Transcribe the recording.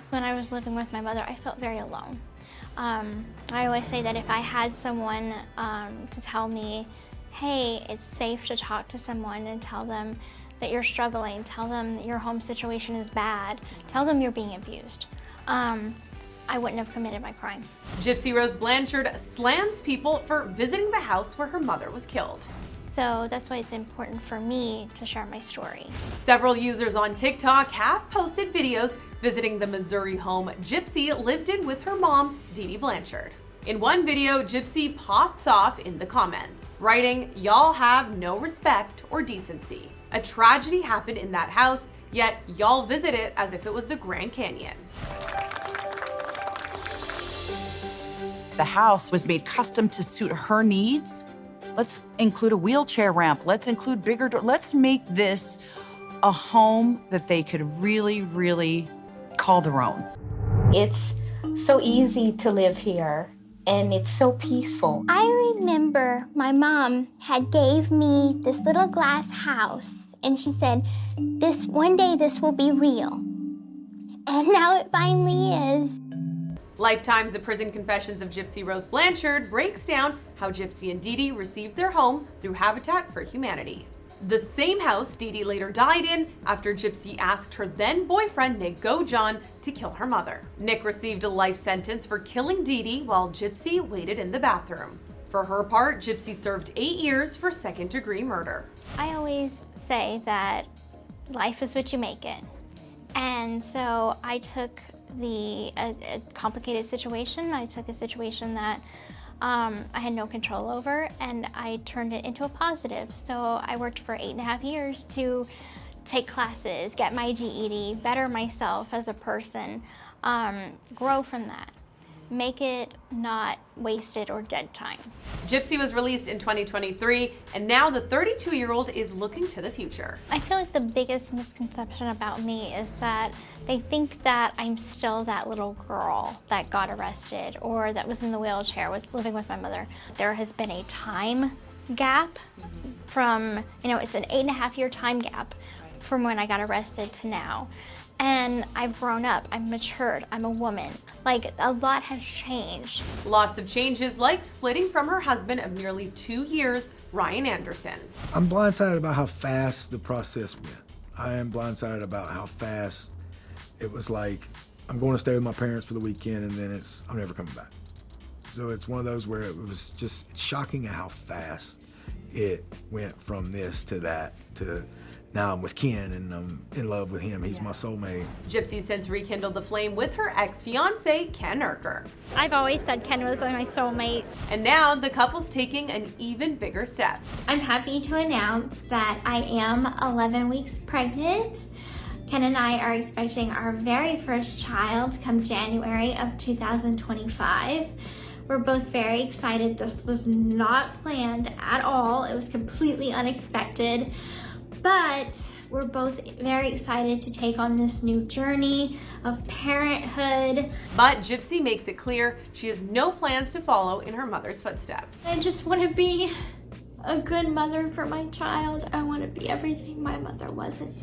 When I was living with my mother, I felt very alone. I always say that if I had someone to tell me, hey, it's safe to talk to someone and tell them that you're struggling, tell them that your home situation is bad, tell them you're being abused, I wouldn't have committed my crime. Gypsy Rose Blanchard slams people for visiting the house where her mother was killed. So that's why it's important for me to share my story. Several users on TikTok have posted videos visiting the Missouri home Gypsy lived in with her mom, Dee Dee Blanchard. In one video, Gypsy pops off in the comments, writing, "Y'all have no respect or decency. A tragedy happened in that house, yet y'all visit it as if it was the Grand Canyon." The house was made custom to suit her needs. Let's include a wheelchair ramp. Let's include bigger doors. Let's make this a home that they could really, really call their own. It's so easy to live here, and it's so peaceful. I remember my mom had gave me this little glass house, and she said, one day this will be real. And now it finally is. Lifetime's The Prison Confessions of Gypsy Rose Blanchard breaks down how Gypsy and Dee Dee received their home through Habitat for Humanity. The same house Dee Dee later died in after Gypsy asked her then boyfriend Nick Gojon to kill her mother. Nick received a life sentence for killing Dee Dee while Gypsy waited in the bathroom. For her part, Gypsy served 8 years for second-degree murder. I always say that life is what you make it. And so I took a complicated situation. I took a situation that I had no control over, and I turned it into a positive. So I worked for 8.5 years to take classes, get my GED, better myself as a person, grow from that. Make it not wasted or dead time. Gypsy was released in 2023, and now the 32-year-old is looking to the future. I feel like the biggest misconception about me is that they think that I'm still that little girl that got arrested or that was in the wheelchair living with my mother. There has been a time gap from, it's an 8.5-year time gap from when I got arrested to now. And I've grown up, I'm matured, I'm a woman. Like, a lot has changed. Lots of changes, like splitting from her husband of nearly 2 years, Ryan Anderson. I'm blindsided about how fast the process went. I am blindsided about how fast it was like, I'm going to stay with my parents for the weekend and then I'm never coming back. So it's one of those where it was just shocking at how fast it went from this to that to now I'm with Ken and I'm in love with him. He's my soulmate. Gypsy's since rekindled the flame with her ex-fiance, Ken Urker. I've always said Ken was my soulmate. And now the couple's taking an even bigger step. I'm happy to announce that I am 11 weeks pregnant. Ken and I are expecting our very first child come January of 2025. We're both very excited. This was not planned at all. It was completely unexpected. But we're both very excited to take on this new journey of parenthood. But Gypsy makes it clear she has no plans to follow in her mother's footsteps. I just want to be a good mother for my child. I want to be everything my mother wasn't.